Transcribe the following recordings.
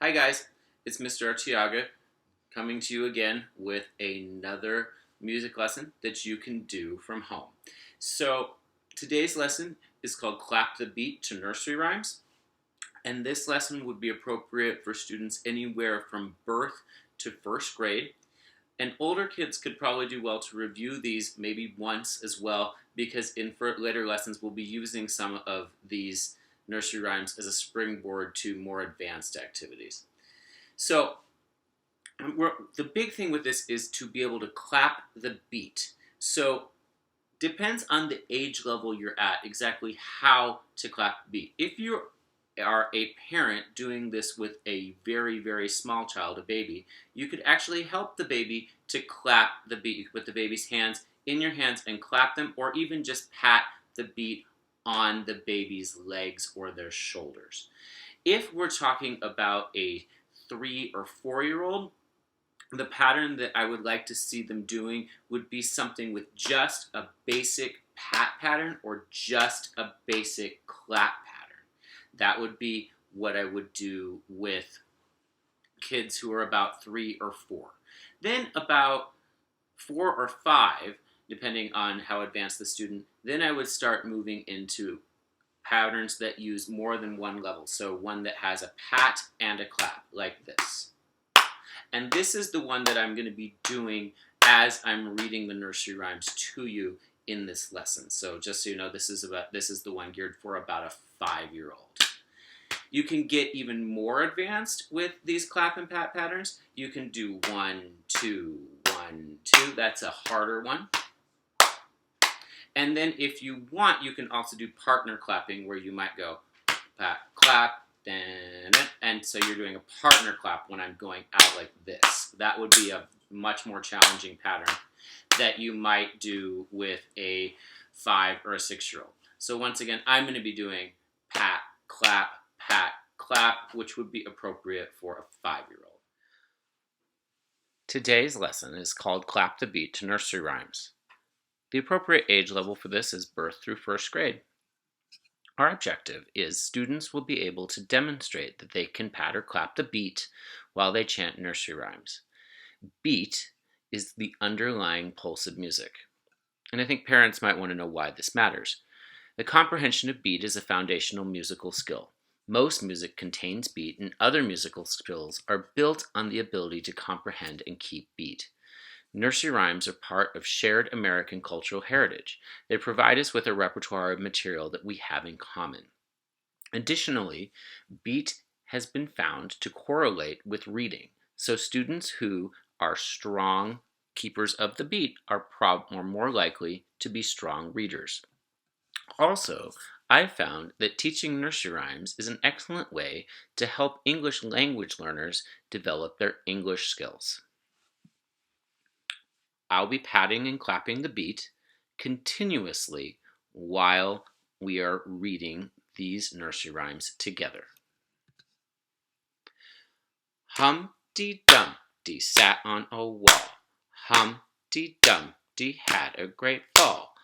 Hi guys, it's Mr. Artiaga coming to you again with another music lesson that you can do from home. So today's lesson is called Clap the Beat to Nursery Rhymes, and this lesson would be appropriate for students anywhere from birth to first grade. And older kids could probably do well to review these maybe once as well, because in later lessons we'll be using some of these nursery rhymes as a springboard to more advanced activities. So the big thing with this is to be able to clap the beat. So depends on the age level you're at exactly how to clap the beat. If you are a parent doing this with a very, very small child, a baby, you could actually help the baby to clap the beat. You could put the baby's hands in your hands and clap them, or even just pat the beat on the baby's legs or their shoulders. If we're talking about a 3 or 4-year-old, the pattern that I would like to see them doing would be something with just a basic pat pattern or just a basic clap pattern. That would be what I would do with kids who are about 3 or 4. Then about 4 or 5, depending on how advanced the student, then I would start moving into patterns that use more than one level. So one that has a pat and a clap, like this. And this is the one that I'm going to be doing as I'm reading the nursery rhymes to you in this lesson. So just so you know, this is the one geared for about a 5-year-old. You can get even more advanced with these clap and pat patterns. You can do 1, 2, 1, 2. That's a harder one. And then if you want, you can also do partner clapping, where you might go pat, clap, and so you're doing a partner clap when I'm going out like this. That would be a much more challenging pattern that you might do with a 5 or a 6-year-old. So once again, I'm going to be doing pat, clap, which would be appropriate for a 5-year-old. Today's lesson is called Clap the Beat to Nursery Rhymes. The appropriate age level for this is birth through first grade. Our objective is students will be able to demonstrate that they can pat or clap the beat while they chant nursery rhymes. Beat is the underlying pulse of music. And I think parents might want to know why this matters. The comprehension of beat is a foundational musical skill. Most music contains beat, and other musical skills are built on the ability to comprehend and keep beat. Nursery rhymes are part of shared American cultural heritage. They provide us with a repertoire of material that we have in common. Additionally, beat has been found to correlate with reading. So students who are strong keepers of the beat are more likely to be strong readers. Also, I've found that teaching nursery rhymes is an excellent way to help English language learners develop their English skills. I'll be patting and clapping the beat continuously while we are reading these nursery rhymes together. Humpty Dumpty sat on a wall. Humpty Dumpty had a great fall.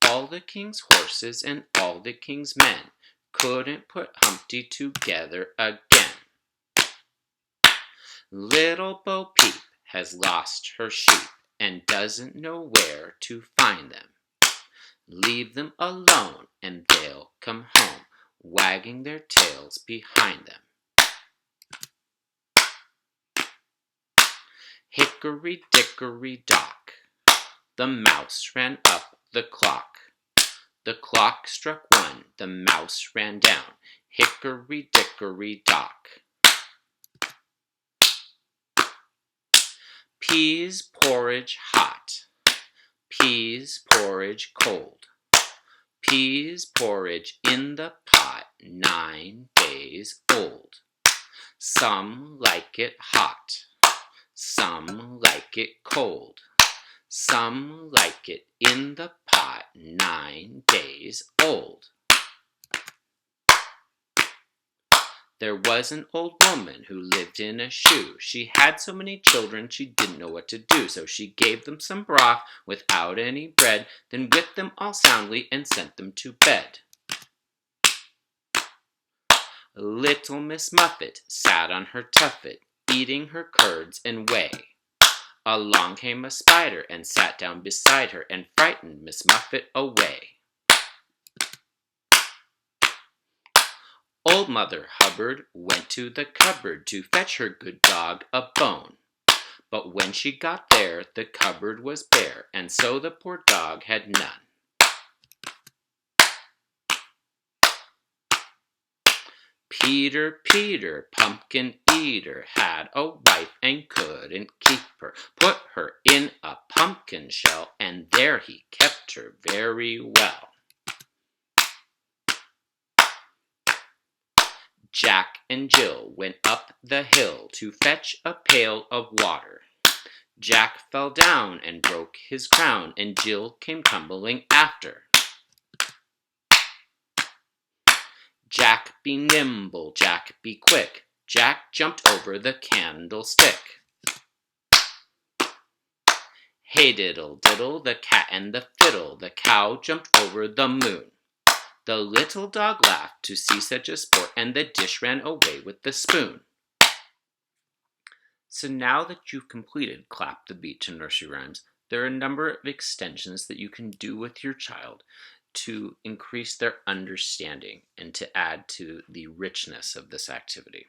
All the king's horses and all the king's men couldn't put Humpty together again. Little Bo Peep has lost her sheep and doesn't know where to find them. Leave them alone and they'll come home, wagging their tails behind them. Hickory dickory dock, the mouse ran up the clock. The clock struck 1, the mouse ran down. Hickory dickory dock. Peas porridge hot, peas porridge cold. Peas porridge in the pot, 9 days old. Some like it hot, some like it cold. Some like it in the pot, 9 days old. There was an old woman who lived in a shoe. She had so many children she didn't know what to do. So she gave them some broth without any bread, then whipped them all soundly and sent them to bed. Little Miss Muffet sat on her tuffet, eating her curds and whey. Along came a spider and sat down beside her and frightened Miss Muffet away. Old Mother Hubbard went to the cupboard to fetch her good dog a bone. But when she got there, the cupboard was bare, and so the poor dog had none. Peter, Peter, pumpkin eater, had a wife and couldn't keep her. Put her in a pumpkin shell, and there he kept her very well. Jack and Jill went up the hill to fetch a pail of water. Jack fell down and broke his crown, and Jill came tumbling after. Jack be nimble, Jack be quick, Jack jumped over the candlestick. Hey diddle diddle, the cat and the fiddle, the cow jumped over the moon. The little dog laughed to see such a sport, and the dish ran away with the spoon. So now that you've completed Clap the Beat to Nursery Rhymes, there are a number of extensions that you can do with your child to increase their understanding and to add to the richness of this activity.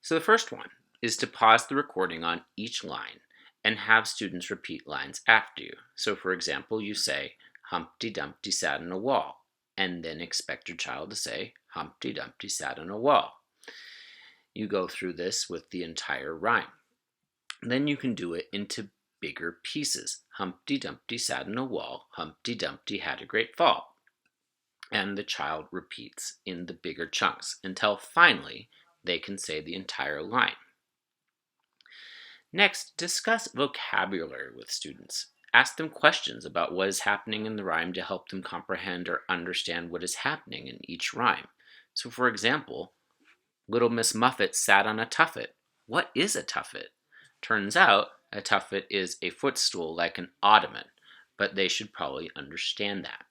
So the first one is to pause the recording on each line and have students repeat lines after you. So for example, you say, Humpty Dumpty sat on a wall, and then expect your child to say, Humpty Dumpty sat on a wall. You go through this with the entire rhyme. Then you can do it into bigger pieces. Humpty Dumpty sat on a wall, Humpty Dumpty had a great fall. And the child repeats in the bigger chunks until finally they can say the entire line. Next, discuss vocabulary with students. Ask them questions about what is happening in the rhyme to help them comprehend or understand what is happening in each rhyme. So for example, Little Miss Muffet sat on a tuffet. What is a tuffet? Turns out a tuffet is a footstool like an ottoman, but they should probably understand that.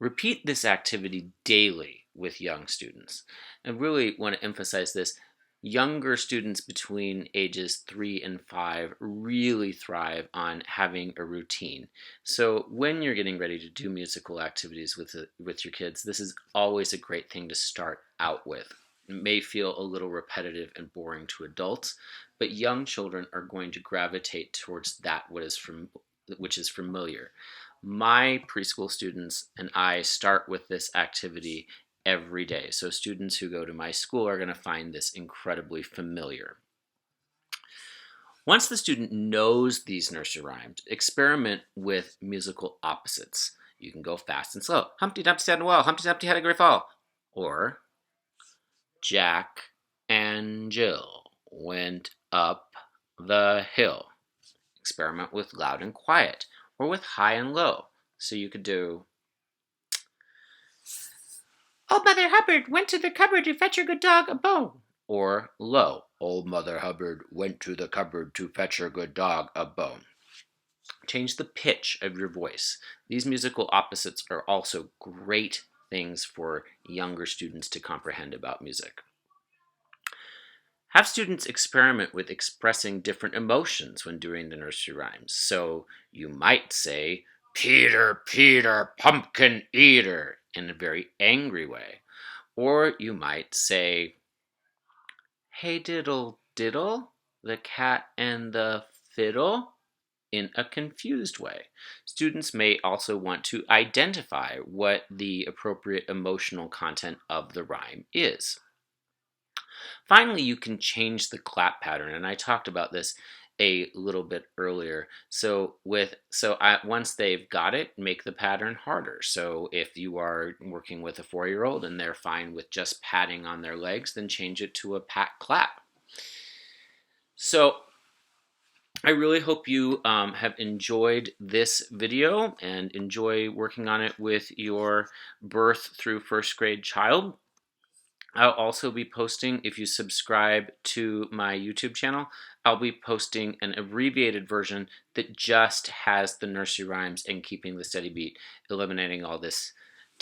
Repeat this activity daily with young students. I really want to emphasize this. Younger students between ages 3 and 5 really thrive on having a routine. So when you're getting ready to do musical activities with your kids, this is always a great thing to start out with. It may feel a little repetitive and boring to adults, but young children are going to gravitate towards that which is familiar. My preschool students and I start with this activity every day. So students who go to my school are going to find this incredibly familiar. Once the student knows these nursery rhymes, experiment with musical opposites. You can go fast and slow. Humpty Dumpty sat on a wall, Humpty Dumpty had a great fall. Or Jack and Jill went up the hill. Experiment with loud and quiet, or with high and low. So you could do, Old Mother Hubbard went to the cupboard to fetch her good dog a bone. Or low, Old Mother Hubbard went to the cupboard to fetch her good dog a bone. Change the pitch of your voice. These musical opposites are also great things for younger students to comprehend about music. Have students experiment with expressing different emotions when doing the nursery rhymes. So you might say, Peter, Peter, pumpkin eater, in a very angry way. Or you might say, Hey diddle diddle, the cat and the fiddle, in a confused way. Students may also want to identify what the appropriate emotional content of the rhyme is. Finally, you can change the clap pattern, and I talked about this a little bit earlier. Once they've got it, make the pattern harder. So if you are working with a 4-year-old and they're fine with just patting on their legs, then change it to a pat clap. So I really hope you have enjoyed this video and enjoy working on it with your birth through first grade child. I'll also be posting, if you subscribe to my YouTube channel, I'll be posting an abbreviated version that just has the nursery rhymes and keeping the steady beat, eliminating all this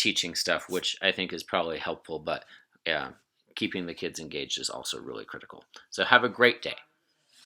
teaching stuff, which I think is probably helpful, but keeping the kids engaged is also really critical. So have a great day.